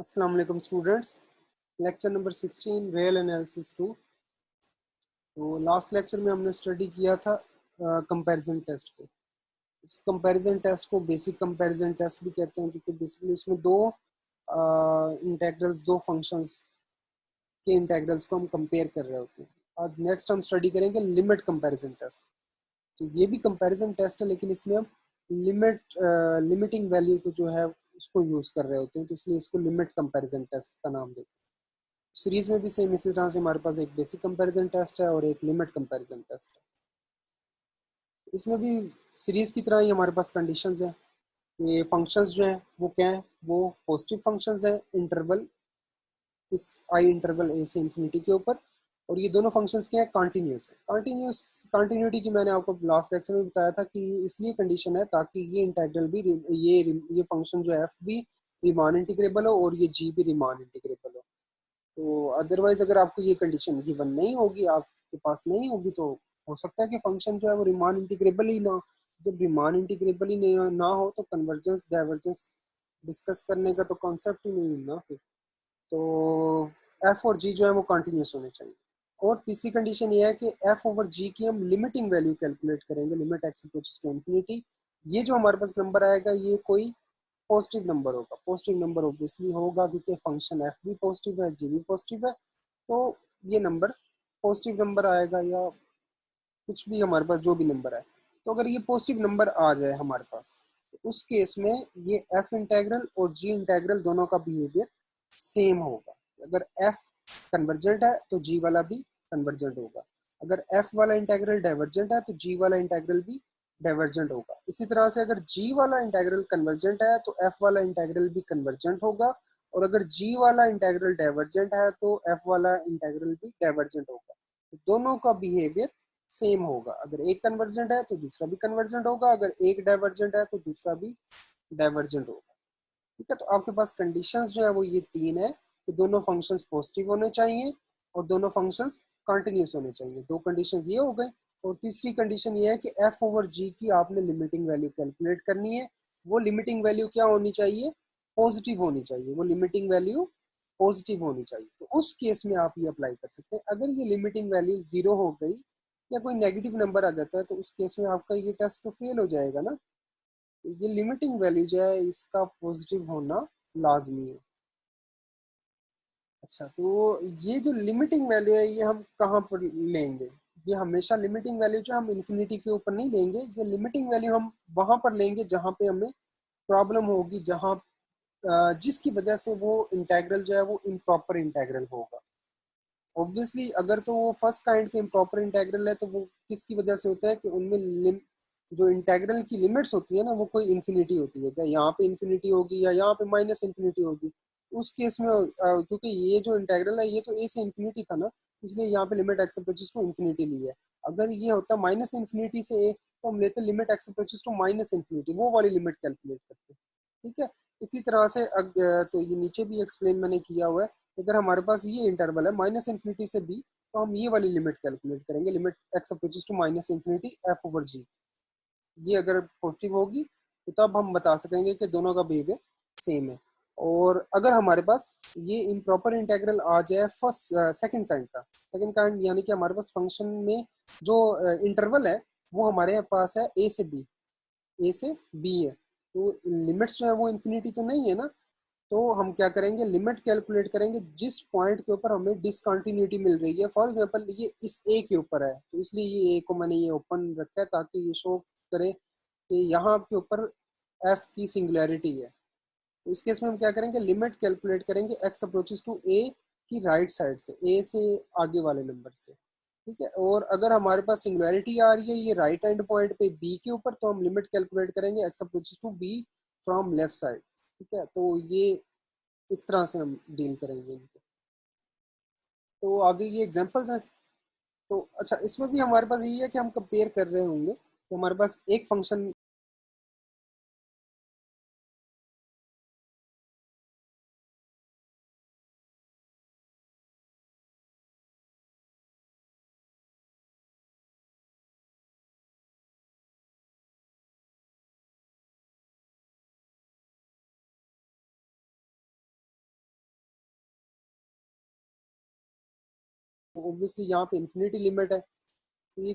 अस्सलाम वालेकुम students. Lecture number 16 real analysis 2। तो लास्ट लेक्चर में हमने स्टडी किया था कंपैरिजन टेस्ट को। उस कंपैरिजन टेस्ट को बेसिक कंपैरिजन टेस्ट भी कहते हैं, क्योंकि बेसिकली उसमें दो इंटेग्रल्स, दो फंक्शंस के इंटेग्रल्स को हम कंपेयर कर रहे होते हैं। आज नेक्स्ट हम स्टडी करेंगे लिमिट कंपैरिजन टेस्ट। तो ये भी कंपैरिजन टेस्ट है, लेकिन इसमें हम लिमिटिंग वैल्यू को जो है उसको यूज कर रहे होते हैं, तो इसलिए इसको लिमिट कंपैरिजन टेस्ट का नाम देते हैं। सीरीज में भी सेम इसी तरह से हमारे पास एक बेसिक कंपैरिजन टेस्ट है और एक लिमिट कंपैरिजन टेस्ट है। इसमें भी सीरीज की तरह ही हमारे पास कंडीशंस हैं। ये फंक्शंस जो हैं वो क्या है, वो पॉजिटिव फंक्शंस हैं इंटरवल, इस आई इंटरवल ए से इंफिनिटी के ऊपर। और ये दोनों फंक्शंस क्या है, कॉन्टिन्यूस है। कॉन्टिन्यूटी की मैंने आपको लास्ट लेक्चर में बताया था कि इसलिए कंडीशन है ताकि ये इंटेग्रल भी, ये फंक्शन जो है एफ भी रीमान इंटीग्रेबल हो और ये जी भी रीमान इंटीग्रेबल हो। तो अदरवाइज अगर आपको ये कंडीशन गिवन नहीं होगी, आपके पास नहीं होगी, तो हो सकता है कि फंक्शन जो है वो रिमान इंटीग्रेबल ही ना हो। जब रिमान इंटीग्रेबल ही नहीं ना हो तो कन्वर्जेंस डाइवर्जेंस डिस्कस करने का तो कॉन्सेप्ट ही नहीं है ना फिर। तो एफ और जी जो है वो कंटिन्यूस होने चाहिए। और तीसरी कंडीशन ये है कि एफ ओवर जी की हम लिमिटिंग वैल्यू कैलकुलेट करेंगे, limit x approaches to infinity. ये जो हमारे पास नंबर आएगा ये कोई पॉजिटिव नंबर होगा। पॉजिटिव नंबर ऑब्वियसली होगा क्योंकि फंक्शन एफ भी पॉजिटिव है, जी भी पॉजिटिव है। तो ये नंबर पॉजिटिव नंबर आएगा, या कुछ भी हमारे पास जो भी नंबर है। तो अगर ये पॉजिटिव नंबर आ जाए हमारे पास, तो उस केस में ये एफ इंटेग्रल और जी इंटेग्रल दोनों का बिहेवियर सेम होगा। अगर एफ कन्वर्जेंट है तो जी वाला भी कन्वर्जेंट होगा। अगर एफ वाला इंटेग्रल डाइवर्जेंट है तो जी वाला इंटेग्रल भी डाइवर्जेंट होगा। इसी तरह से अगर जी वाला इंटेग्रल कन्वर्जेंट है तो एफ वाला इंटेग्रल भी कन्वर्जेंट होगा। और अगर जी वाला इंटेग्रल डाइवर्जेंट है तो एफ वाला इंटेग्रल भी डाइवर्जेंट होगा। तो दोनों का बिहेवियर सेम होगा। अगर एक कन्वर्जेंट है तो दूसरा भी कन्वर्जेंट होगा, अगर एक डाइवर्जेंट है तो दूसरा भी डाइवर्जेंट होगा। ठीक है, तो आपके पास कंडीशंस जो है वो ये तीन है कि दोनों फंक्शंस पॉजिटिव होने चाहिए और दोनों फंक्शंस कंटिन्यूस होने चाहिए। दो कंडीशंस ये हो गए। और तीसरी कंडीशन ये है कि एफ ओवर जी की आपने लिमिटिंग वैल्यू कैलकुलेट करनी है। वो लिमिटिंग वैल्यू क्या होनी चाहिए, पॉजिटिव होनी चाहिए। वो लिमिटिंग वैल्यू पॉजिटिव होनी चाहिए। तो उस केस में आप ये अप्लाई कर सकते हैं। अगर ये लिमिटिंग वैल्यू जीरो हो गई या कोई नेगेटिव नंबर आ जाता है तो उस केस में आपका ये टेस्ट तो फेल हो जाएगा ना। तो ये लिमिटिंग वैल्यू जो है इसका पॉजिटिव होना लाजमी है। अच्छा, तो ये जो लिमिटिंग वैल्यू है ये हम कहाँ पर लेंगे? ये हमेशा लिमिटिंग वैल्यू जो हम इन्फिनिटी के ऊपर नहीं लेंगे। ये लिमिटिंग वैल्यू हम वहां पर लेंगे जहां पे हमें प्रॉब्लम होगी, जहां जिसकी वजह से वो इंटेग्रल जो है वो इम्प्रॉपर इंटेग्रल होगा। ऑब्वियसली अगर तो वो फर्स्ट काइंड के इम्प्रॉपर इंटेग्रल है तो वो किसकी वजह से होता है कि उनमें जो इंटेग्रल की लिमिट्स होती है ना वो कोई इन्फिनिटी होती है। क्या यहाँ पे इन्फिनिटी होगी या यहाँ पे माइनस इन्फिनिटी होगी? उस केस में क्योंकि ये जो इंटेग्रल है ये तो ए से इन्फिनिटी था ना, इसलिए यहाँ पे limit x approaches to infinity ली है। अगर ये होता माइनस इन्फिनिटी से ए तो हम लेते limit x approaches to minus infinity, वो वाली लिमिट कैलकुलेट करते। ठीक है, इसी तरह से तो ये नीचे भी एक्सप्लेन मैंने किया हुआ है। अगर हमारे पास ये इंटरवल है माइनस इन्फिनिटी से बी, तो हम ये वाली लिमिट कैलकुलेट करेंगे, limit x approaches to minus infinity f over g. ये अगर पॉजिटिव होगी तो तब हम बता सकेंगे कि दोनों का बिहेवियर सेम है। और अगर हमारे पास ये इम्प्रॉपर इंटेग्रल आ जाए फर्स्ट सेकंड काइंड का, सेकंड काइंड यानी कि हमारे पास फंक्शन में जो इंटरवल है वो हमारे पास है ए से बी, ए से बी है, तो लिमिट्स जो है वो इन्फिनिटी तो नहीं है ना। तो हम क्या करेंगे, लिमिट कैलकुलेट करेंगे जिस पॉइंट के ऊपर हमें डिसकंटिन्यूटी मिल रही है। फॉर एग्जांपल ये इस ए के ऊपर है तो इसलिए ये ए को मैंने ये ओपन रखा है ताकि ये शो करे कि यहाँ के ऊपर एफ की सिंगुलैरिटी है। तो इस केस में हम क्या करेंगे, लिमिट कैलकुलेट करेंगे एक्स अप्रोचेस टू ए की राइट साइड से, ए से आगे वाले नंबर से। ठीक है, और अगर हमारे पास सिंगुलैरिटी आ रही है ये राइट हैंड पॉइंट पे बी के ऊपर, तो हम लिमिट कैलकुलेट करेंगे x approaches to b from left side. ठीक है, तो ये इस तरह से हम डील करेंगे इनको। तो आगे ये एग्जांपल्स हैं। तो अच्छा, इसमें भी हमारे पास यही है कि हम कंपेयर कर रहे होंगे तो हमारे पास एक फंक्शन तो ऑब्वियसली यहाँ पे इन्फिनिटी लिमिट है। तो ये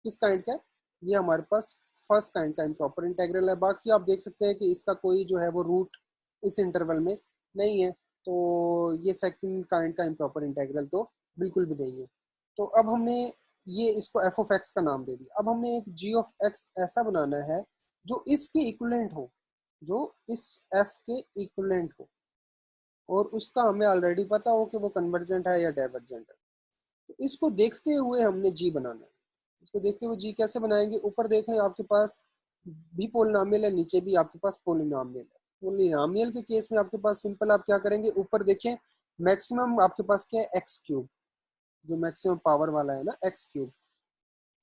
किस काइंड का है? ये हमारे पास फर्स्ट काइंड का इम्प्रॉपर इंटेग्रल है। बाकी आप देख सकते हैं कि इसका कोई जो है वो रूट इस इंटरवल में नहीं है, तो ये सेकंड काइंड का इम्प्रॉपर इंटेग्रल तो बिल्कुल भी नहीं है। तो अब हमने ये इसको एफ ऑफ एक्स का नाम दे दिया। अब हमने एक जी ऑफ एक्स ऐसा बनाना है जो इसके इक्विवेलेंट हो, जो इस एफ के इक्विवेलेंट हो, और उसका हमें ऑलरेडी पता हो कि वो कन्वर्जेंट है या डाइवर्जेंट है। तो इसको देखते हुए हमने जी बनाना है। इसको देखते हुए जी कैसे बनाएंगे? ऊपर देख लें आपके पास भी पोलिनोमियल है, नीचे भी आपके पास पोलिनोमियल है। पोलिनोमियल के केस में आपके पास सिंपल आप क्या करेंगे, ऊपर देखें मैक्सिमम आपके पास क्या है, एक्स क्यूब, जो मैक्सिमम पावर वाला है ना, एक्स क्यूब।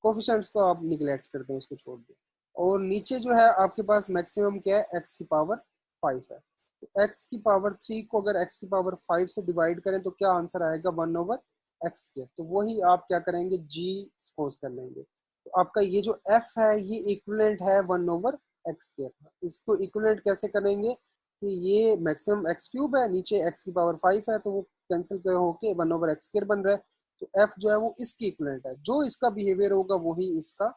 कोफिशिएंट्स को आप निगलेक्ट कर दें, उसको छोड़ दें। और नीचे जो है आपके पास मैक्सिमम क्या है, एक्स की पावर 5 है। तो एक्स की पावर 3 को अगर एक्स की पावर 5 से डिवाइड करें तो क्या आंसर आएगा, 1/x के। तो वही आप क्या करेंगे, जी सपोज कर लेंगे। तो आपका ये जो एफ है ये इक्विवेलेंट है 1/x के। इसको इक्विवेलेंट कैसे करेंगे कि ये मैक्सिमम एक्स क्यूब है, नीचे एक्स की पावर 5 है, तो वो कैंसिल होके 1/x बन रहा है। तो एफ जो है वो इसकी इक्विवेलेंट है, जो इसका बिहेवियर होगा वही इसका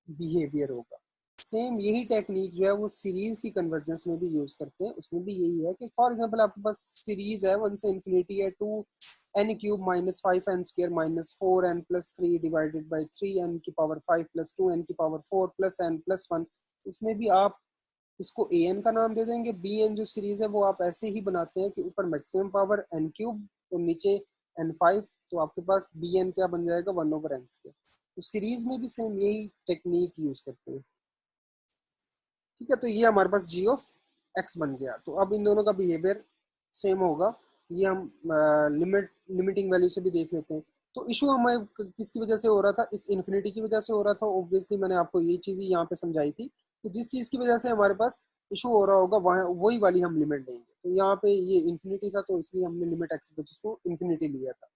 बिहेवियर होगा। सेम यही टेक्निक जो है वो सीरीज की कन्वर्जेंस में भी यूज करते हैं। उसमें भी यही है कि फॉर एग्जांपल आपके पास सीरीज है 1 से इन्फिनिटी है, 2n³ -5n² -4n+3 divided by 3n⁵ +2n⁴ +n+1। इसमें भी आप इसको an का नाम दे देंगे। bn जो सीरीज है वो आप ऐसे ही बनाते हैं कि ऊपर मैक्सिमम पावर n³ और नीचे n5, तो आपके पास bn क्या बन जाएगा, 1/n²। तो सीरीज में भी सेम यही टेक्निक यूज करते हैं। ठीक है, तो ये हमारे पास जी ऑफ एक्स बन गया। तो अब इन दोनों का बिहेवियर सेम होगा। ये हम लिमिटिंग वैल्यू से भी देख लेते हैं। तो इशू हमें किसकी वजह से हो रहा था, इस इन्फिनिटी की वजह से हो रहा था। ऑब्वियसली मैंने आपको ये चीज़ ही यहाँ पे समझाई थी कि जिस चीज़ की वजह से हमारे पास इशू हो रहा होगा वहाँ वही वाली हम लिमिट लेंगे। तो यहाँ पे ये इन्फिनिटी था तो इसलिए हमने लिमिट एक्स टू इन्फिनिटी लिया था।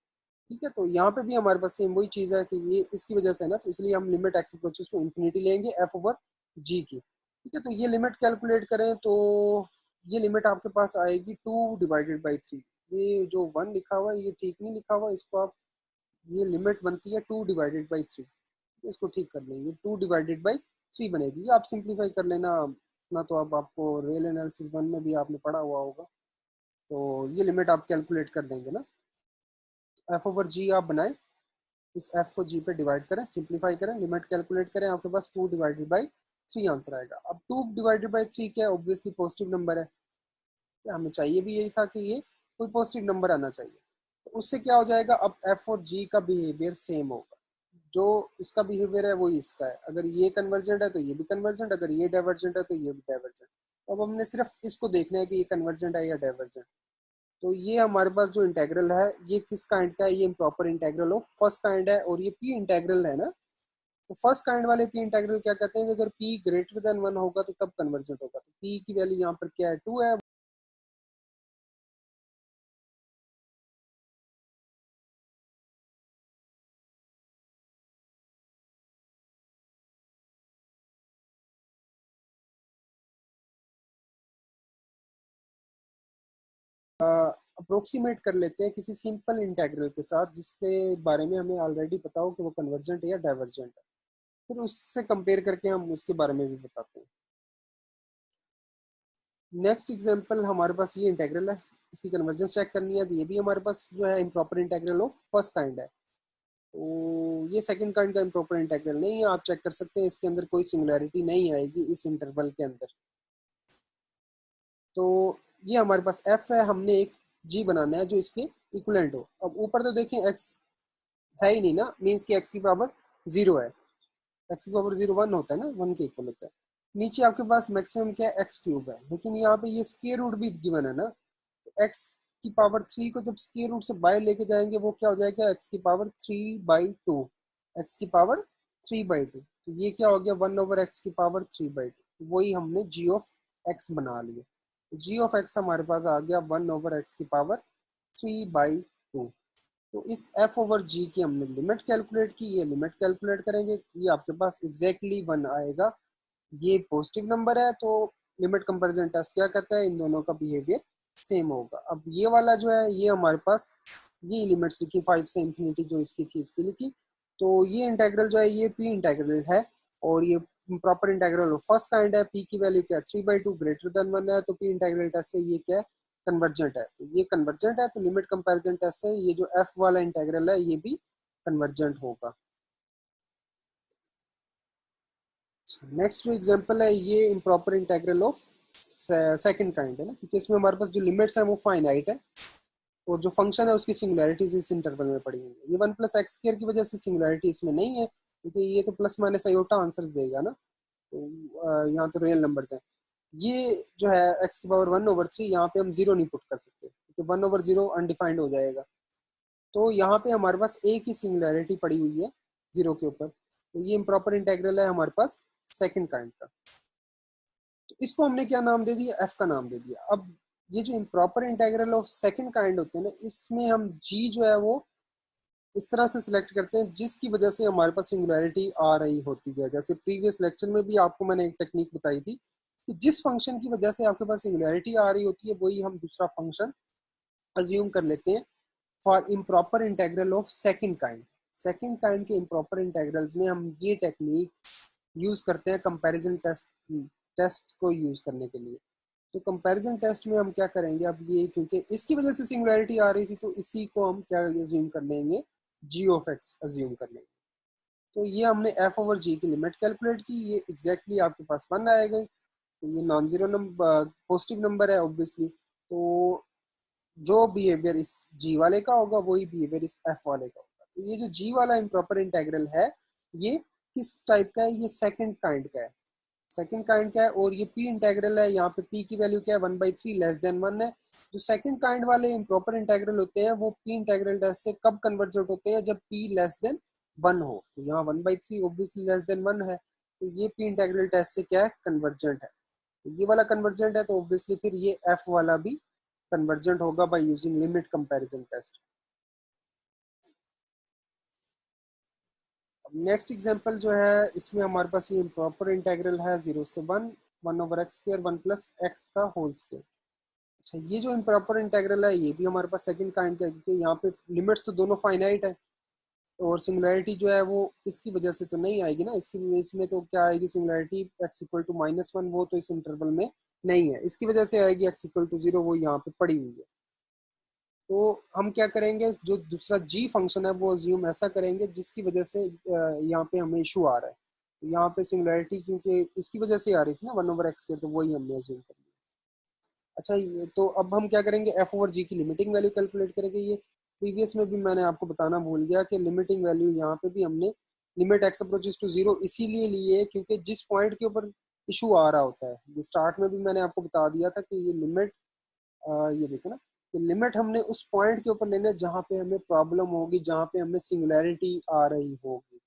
ठीक है, तो यहाँ पे भी हमारे पास सेम वही चीज़ है कि ये इसकी वजह से है ना, तो इसलिए हम लिमिट एक्स टू इन्फिनिटी लेंगे एफ ओवर जी की। ठीक है, तो ये लिमिट कैलकुलेट करें तो ये लिमिट आपके पास आएगी 2/3। ये जो 1 लिखा हुआ है ये ठीक नहीं लिखा हुआ, इसको आप, ये लिमिट बनती है 2/3। इसको ठीक कर लेंगे, 2/3 बनेगी। ये आप सिंप्लीफाई कर लेना ना, तो अब आपको रियल एनालिसिस 1 में भी आपने पढ़ा हुआ होगा। तो ये लिमिट आप कैलकुलेट कर देंगे ना, एफ ओवर जी आप बनाएं, इस एफ को जी पे डिवाइड करें, सिंप्लीफाई करें, लिमिट कैलकुलेट करें, आपके पास 2/3 आंसर आएगा। अब 2/3 क्या है, ऑब्वियसली पॉजिटिव नंबर है। हमें चाहिए भी यही था कि ये कोई पॉजिटिव नंबर आना चाहिए। तो उससे क्या हो जाएगा, अब एफ और जी का बिहेवियर सेम होगा। जो इसका बिहेवियर है वही इसका है। अगर ये कन्वर्जेंट है तो ये भी कन्वर्जेंट, अगर ये डाइवर्जेंट है तो ये भी डाइवर्जेंट। अब हमने सिर्फ इसको देखना है कि ये कन्वर्जेंट है या डाइवर्जेंट। तो ये हमारे पास जो इंटेग्रल है ये किस काइंड का है, ये improper integral of first kind है। और ये पी इंटेग्रल है ना, तो फर्स्ट काइंड वाले पी इंटेग्रल क्या कहते हैं कि अगर पी ग्रेटर देन 1 होगा तो तब कन्वर्जेंट होगा। तो पी की वैल्यू यहाँ पर क्या है, 2 है। अप्रोक्सीमेट कर लेते हैं किसी सिंपल इंटेग्रल के साथ जिसके बारे में हमें ऑलरेडी पता हो कि वो कन्वर्जेंट है या डाइवर्जेंट है, फिर उससे कंपेयर करके हम उसके बारे में भी बताते हैं। नेक्स्ट एग्जांपल हमारे पास ये इंटेग्रल है, इसकी कन्वर्जेंस चेक करनी है। तो ये भी हमारे पास जो है improper integral of first kind है। तो ये सेकंड काइंड का इम्प्रॉपर इंटेग्रल नहीं है, आप चेक कर सकते हैं, इसके अंदर कोई सिंगुलैरिटी नहीं आएगी इस इंटरवल के अंदर। तो ये हमारे पास एफ है, हमने एक जी बनाना है जो इसके इक्वलेंट हो। अब ऊपर तो देखें एक्स है ही नहीं ना, मीन्स कि एक्स की पावर 0 है। एक्स की पावर 0 1 होता है ना, 1 के इक्वल होता है। नीचे आपके पास मैक्सिमम क्या है, एक्स क्यूब है, लेकिन यहाँ पे ये स्क्वायर रूट भी गिवन है ना। तो एक्स की पावर 3 को जब स्क्वायर रूट से बाहर लेके जाएंगे वो क्या हो जाएगा, एक्स की पावर 3/2। एक्स की पावर 3/2, तो ये क्या हो गया, 1/x की पावर 3/2। वही हमने जी ऑफ एक्स बना लिया। जी ऑफ एक्स हमारे पास आ गया 1/x की पावर 3/2। तो इस एफ ओवर जी की हमने लिमिट कैलकुलेट की, ये लिमिट कैलकुलेट करेंगे, ये आपके पास एग्जैक्टली 1 आएगा। ये पॉजिटिव नंबर है, तो लिमिट कंपैरिजन टेस्ट क्या कहता है, इन दोनों का बिहेवियर सेम होगा। अब ये वाला जो है ये हमारे पास ये लिमिट्स लिखी 5 से इन्फिनिटी जो इसकी थी इसकी लिखी। तो ये इंटेग्रल जो है ये पी इंटेग्रल है और ये प्रॉपर इंटेग्रल फर्स्ट काइंड है। पी की वैल्यू क्या है 3/2 ग्रेटर देन 1 है, तो पी इंटेग्रल टेस्ट से ये क्या है कन्वर्जेंट है। तो ये कन्वर्जेंट है तो लिमिट कंपैरिजन टेस्ट से ये जो एफ वाला इंटेग्रल है ये भी कन्वर्जेंट होगा। नेक्स्ट जो एग्जांपल है ये improper integral of second kind है ना, क्योंकि इसमें हमारे पास जो लिमिट्स है वो फाइनाइट है और जो फंक्शन है उसकी सिंगुलैरिटीज इस इंटरवल में पड़ी हुई है। ये 1+x² की वजह से सिंगुलैरिटी इसमें नहीं है, क्योंकि ये तो प्लस माइनस आयोटा आंसर्स देगा ना, तो यहाँ तो रियल नंबर्स हैं। ये जो है x⁻1/3 यहाँ पे हम जीरो नहीं पुट कर सकते क्योंकि 1/0 अनडिफाइंड हो जाएगा। तो यहाँ पे हमारे पास एक ही सिंगुलैरिटी पड़ी हुई है जीरो के ऊपर, तो ये इम्प्रॉपर इंटेग्रल है हमारे पास सेकंड काइंड का। तो इसको हमने क्या नाम दे दिया, एफ का नाम दे दिया। अब ये जो improper integral of second kind होते हैं ना, इसमें हम जी जो है वो इस तरह से सिलेक्ट करते हैं जिसकी वजह से हमारे पास सिंगुलैरिटी आ रही होती है। जैसे प्रीवियस लेक्चर में भी आपको मैंने एक टेक्निक बताई थी कि जिस फंक्शन की वजह से आपके पास सिंगुलैरिटी आ रही होती है वही हम दूसरा फंक्शन अज्यूम कर लेते हैं for improper integral of second kind. Second kind के इम्प्रॉपर इंटेग्रल्स में हम ये टेक्निक यूज करते हैं कंपैरिजन टेस्ट को यूज करने के लिए। तो कंपैरिजन टेस्ट में हम क्या करेंगे, अब ये क्योंकि इसकी वजह से सिंगुलैरिटी आ रही थी तो इसी को हम क्या अज्यूम कर लेंगे, जी ऑफ एक्स अज्यूम कर लेंगे। तो ये हमने एफ ओवर जी की लिमिट कैलकुलेट की, ये एग्जैक्टली आपके पास 1 आएगा। तो ये non zero number positive number है ऑब्वियसली, तो जो बिहेवियर इस जी वाले का होगा वही बिहेवियर इस एफ वाले का होगा। तो ये जो जी वाला इम्प्रॉपर इंटेग्रल है ये किस टाइप का है, ये सेकंड काइंड का है। सेकंड काइंड का है और ये पी इंटेग्रल है। यहाँ पे पी की वैल्यू क्या है 1/3 लेस देन 1 है। जो सेकंड काइंड वाले इम्प्रॉपर इंटेग्रल होते हैं वो पी इंटेग्रल टेस्ट से कब कन्वर्जेंट होते हैं, जब पी लेस देन 1 हो। तो यहाँ 1/3 ऑब्वियसली लेस देन 1 है, तो ये पी इंटेग्रल टेस्ट से क्या है कन्वर्जेंट है। तो ये वाला कन्वर्जेंट है तो ऑब्वियसली फिर ये एफ वाला भी कन्वर्जेंट होगा by using limit comparison test. Next example जो है इसमें हमारे पास ये इम्प्रॉपर इंटेग्रल है 0 से 1 1/x² 1+x का होल स्क्वायर। अच्छा, ये जो इम्प्रॉपर इंटेग्रल है ये भी हमारे पास सेकंड काइंड का है, क्योंकि यहाँ पे लिमिट्स तो दोनों फाइनाइट है और सिंगुलैरिटी जो है वो इसकी वजह से तो नहीं आएगी ना। इसकी इसमें तो क्या आएगी सिंगुलैरिटी x=-1, वो तो इस इंटरवल में नहीं है, इसकी वजह से आएगी x=0, वो यहाँ पे पड़ी हुई है। तो हम क्या करेंगे, जो दूसरा जी फंक्शन है वो अज्यूम ऐसा करेंगे जिसकी वजह से यहाँ पे हमें इशू आ रहा है। तो यहाँ पे सिंगुलैरिटी क्योंकि इसकी वजह से आ रही थी ना 1/x के, तो वही हमने अज्यूम कर लिया। अच्छा, ये तो अब हम क्या करेंगे, एफ ओवर जी की लिमिटिंग वैल्यू कैलकुलेट करेंगे। ये प्रीवियस में भी मैंने आपको बताना भूल गया कि लिमिटिंग वैल्यू यहाँ पे भी हमने limit x approaches to zero इसीलिए लिए क्योंकि जिस पॉइंट के ऊपर इशू आ रहा होता है, ये स्टार्ट में भी मैंने आपको बता दिया था कि ये लिमिट ये देखो ना कि लिमिट हमने उस पॉइंट के ऊपर लेना है जहाँ पे हमें प्रॉब्लम होगी, जहाँ पे हमें सिंगुलैरिटी आ रही होगी।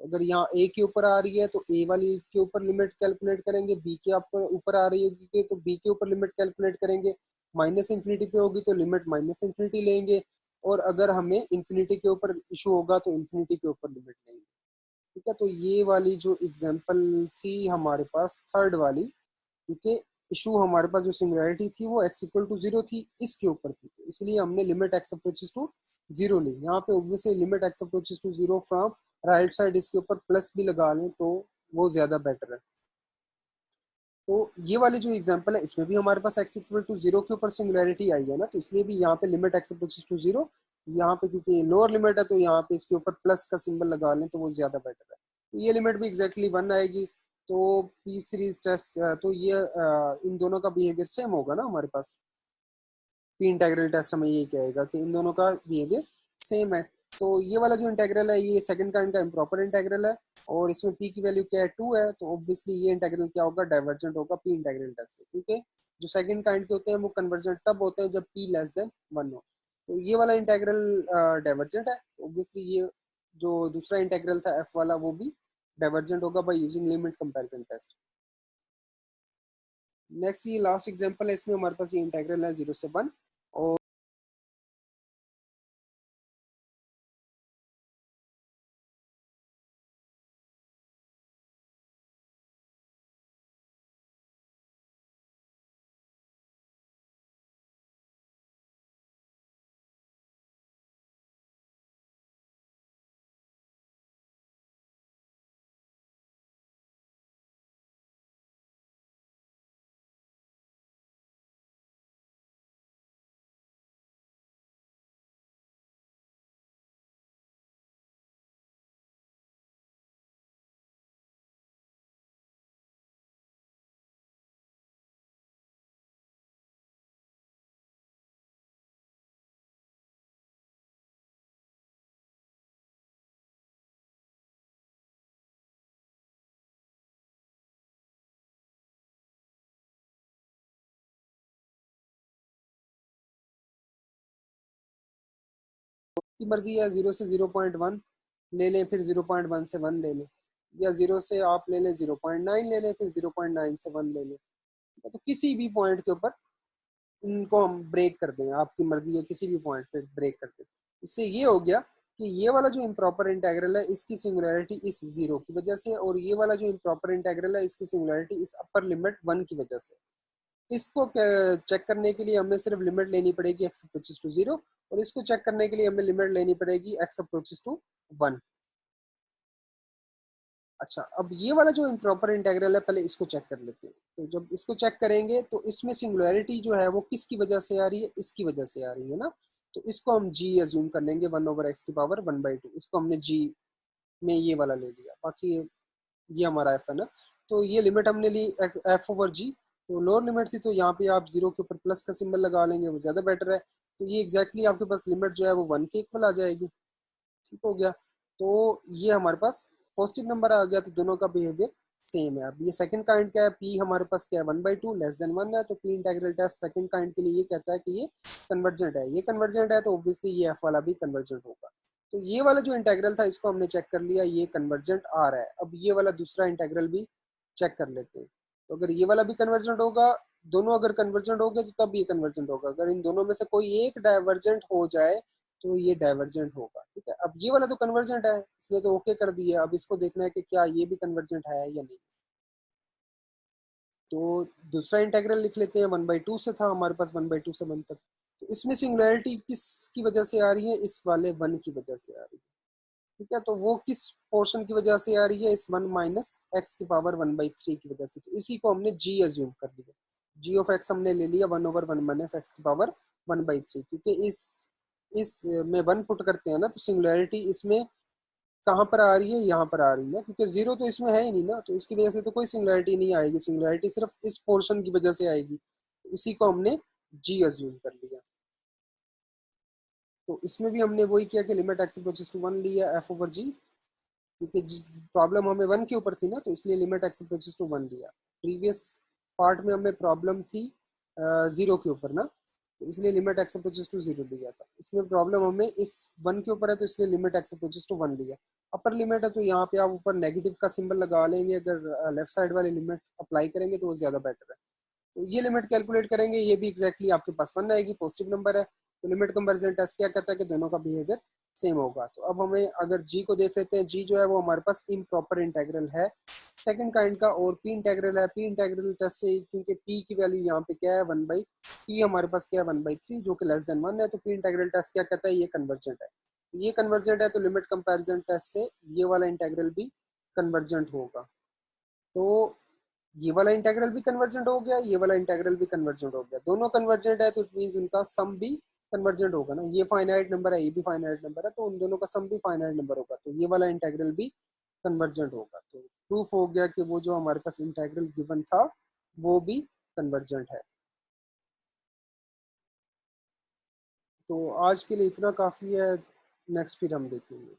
अगर यहाँ ए के ऊपर आ रही है तो ए वाली के ऊपर लिमिट कैलकुलेट करेंगे, बी के ऊपर आ रही होगी तो बी के ऊपर लिमिट कैलकुलेट करेंगे, माइनस इंफिनिटी पे होगी तो लिमिट माइनस इंफिनिटी लेंगे, और अगर हमें इंफिनिटी के ऊपर इशू होगा तो इंफिनिटी के ऊपर लिमिट लेंगे। ठीक है, तो ये वाली जो एग्जांपल थी हमारे पास थर्ड वाली, क्योंकि इशू हमारे पास जो सिंगुलैरिटी थी वो x=0 थी, इसके ऊपर थी, तो इसलिए हमने limit x approaches to zero ली। यहाँ पे obviously limit x approaches to zero from right side इसके ऊपर प्लस भी लगा लें तो वो ज्यादा बेटर है। तो ये वाली जो एग्जांपल है इसमें भी हमारे पास x=0 के ऊपर सिंगुलैरिटी आई है ना, तो इसलिए भी यहाँ पे limit x approaches to zero, यहाँ पे क्योंकि लोअर लिमिट है तो यहाँ पे इसके ऊपर प्लस का सिंबल लगा लें तो वो ज्यादा बेटर है। तो ये लिमिट भी एग्जैक्टली 1 आएगी। तो पी सीरीज टेस्ट तो ये इन दोनों का बिहेवियर सेम होगा ना हमारे पास। पी इंटेग्रल टेस्ट हमें ये कहेगा कि इन दोनों का बिहेवियर सेम है। तो ये वाला जो इंटेग्रल है ये सेकंड काइंड का इम्प्रॉपर इंटेग्रल है और इसमें पी की वैल्यू क्या है 2 है, तो ऑब्वियसली ये इंटेग्रल क्या होगा, डाइवर्जेंट होगा पी इंटेग्रल टेस्ट से, क्योंकि जो सेकंड काइंड के होते हैं वो कन्वर्जेंट तब होते हैं जब पी लेस देन 1 हो। तो ये वाला इंटेग्रल डाइवर्जेंट है, ऑब्वियसली ये जो दूसरा इंटेग्रल था एफ वाला वो भी डाइवर्जेंट होगा by using limit comparison test. Next ये लास्ट एग्जांपल है, इसमें हमारे पास ये इंटीग्रल है 0 से 1 और की मर्जी है, 0 से 0.1 ले लें, फिर 0.1 से 1 ले लें, या 0 से आप ले लें 0.9 ले लें, फिर 0.9 से 1 ले लें। तो किसी भी पॉइंट के ऊपर इनको हम ब्रेक कर दें, आपकी मर्जी है, किसी भी पॉइंट पे ब्रेक कर दें। इससे ये हो गया कि ये वाला जो इम्प्रॉपर इंटेग्रल है इसकी सिंगुलैरिटी इस जीरो की वजह से, और ये वाला जो इम्प्रॉपर इंटेग्रल है इसकी सिंगुलैरिटी इस अपर लिमिट 1 की वजह से। इसको चेक करने के लिए हमें सिर्फ लिमिट लेनी पड़ेगी x अप्रोचेस टू 0, और इसको चेक करने के लिए हमें लिमिट लेनी पड़ेगी x अप्रोचेस टू 1। अच्छा, अब ये वाला जो इम्प्रॉपर इंटेग्रल है पहले इसको चेक कर लेते हैं। तो जब इसको चेक करेंगे तो इसमें सिंगुलैरिटी जो है वो किसकी वजह से आ रही है, इसकी वजह से आ रही है ना। तो इसको हम g अज्यूम कर लेंगे 1/x की पावर 1/2। इसको हमने g में ये वाला ले लिया, बाकी ये हमारा एफ है ना। तो ये लिमिट हमने ली एफ ओवर जी, तो लोअर लिमिट थी, तो यहाँ पे आप जीरो के ऊपर प्लस का सिंबल लगा लेंगे, वो ज्यादा बेटर है। तो ये एग्जैक्टली आपके पास लिमिट जो है वो 1 के इक्वल आ जाएगी। ठीक हो गया। तो ये हमारे पास पॉजिटिव नंबर आ गया, तो दोनों का बिहेवियर सेम है। अब ये सेकंड काइंड क्या है, पी हमारे पास क्या है 1/2 लेस देन 1 है, तो p integral test second kind के लिए ये कहता है कि ये कन्वर्जेंट है। ये कन्वर्जेंट है तो ऑब्वियसली ये एफ वाला भी कन्वर्जेंट होगा। तो ये वाला जो इंटेग्रल था इसको हमने चेक कर लिया, ये कन्वर्जेंट आ रहा है। अब ये वाला दूसरा इंटेग्रल भी चेक कर लेते हैं। तो अगर ये वाला भी कन्वर्जेंट होगा, दोनों अगर कन्वर्जेंट हो गए तो तब ये कन्वर्जेंट होगा। अगर इन दोनों में से कोई एक डाइवर्जेंट हो जाए तो ये डाइवर्जेंट होगा। ठीक है, अब ये वाला तो कन्वर्जेंट है, इसने तो ओके कर दिया। अब इसको देखना है कि क्या ये भी कन्वर्जेंट है या नहीं। तो दूसरा इंटेग्रल लिख लेते हैं, 1/2 से था हमारे पास, 1/2 से 1 तक। तो इसमें सिंगुलैरिटी किसकी वजह से आ रही है, इस वाले 1 की वजह से आ रही है। ठीक है, तो वो किस पोर्शन की वजह से आ रही है, इस 1 माइनस एक्स की पावर 1/3 की वजह से। तो इसी को हमने जी अज्यूम कर लिया, जी ऑफ एक्स हमने ले लिया 1/1 माइनस एक्स की पावर 1/3, क्योंकि इस में 1 पुट करते हैं ना, तो सिंगुलैरिटी इसमें कहाँ पर आ रही है, यहाँ पर आ रही है, क्योंकि जीरो तो इसमें है ही नहीं ना, तो इसकी वजह से तो कोई सिंगुलैरिटी नहीं आएगी। सिंगुलैरिटी सिर्फ इस पोर्शन की वजह से आएगी, तो इसी को हमने जी अज्यूम कर लिया। तो इसमें भी हमने वही किया कि लिमिट एक्स अप्रोचेस टू 1 लिया एफ ओवर जी, क्योंकि जिस प्रॉब्लम हमें 1 के ऊपर थी ना, तो इसलिए लिमिट एक्स अप्रोचेस टू 1 लिया। प्रीवियस पार्ट में हमें प्रॉब्लम थी 0 के ऊपर ना, तो इसलिए लिमिट एक्स अप्रोचेस टू 0 लिया था। इसमें प्रॉब्लम हमें इस 1 के ऊपर है, तो इसलिए लिमिट एक्स अप्रोचेस टू 1 लिया। अपर लिमिट है तो यहाँ पे आप ऊपर नेगेटिव का सिंबल लगा लेंगे, अगर लेफ्ट साइड वाली लिमिट अप्लाई करेंगे तो वो ज्यादा बेटर है। तो ये लिमिट कैलकुलेट करेंगे, ये भी एग्जैक्टली आपके पास 1 आएगी, पॉजिटिव नंबर है। तो लिमिट कंपैरिजन टेस्ट क्या कहता है कि दोनों का बिहेवियर सेम होगा। तो अब हमें अगर जी को देख लेते हैं, जी जो है वो हमारे पास इम्प्रॉपर इंटेग्रल है सेकंड काइंड का, और पी इंटेग्रल है। पी इंटेग्रल टेस्ट से, क्योंकि पी की वैल्यू यहाँ पे क्या है 1 पी हमारे पास क्या है 1/3 जो कि लेस देन 1 है, तो पी इंटेग्रल टेस्ट क्या कहता है, ये कन्वर्जेंट है। ये कन्वर्जेंट है तो लिमिट कंपैरिजन टेस्ट से ये वाला इंटेग्रल भी कन्वर्जेंट होगा। तो ये वाला इंटेग्रल भी कन्वर्जेंट हो गया, ये वाला इंटेग्रल भी कन्वर्जेंट हो गया, दोनों कन्वर्जेंट है, तो इट मींस उनका सम भी कन्वर्जेंट होगा ना। ये फाइनाइट नंबर है, ये भी फाइनाइट नंबर है, तो उन दोनों का सम भी फाइनाइट नंबर होगा, तो ये वाला इंटेग्रल भी कन्वर्जेंट होगा। तो प्रूफ हो गया कि वो जो हमारे पास इंटेग्रल गिवन था वो भी कन्वर्जेंट है। तो आज के लिए इतना काफ़ी है, नेक्स्ट फिर हम देखेंगे।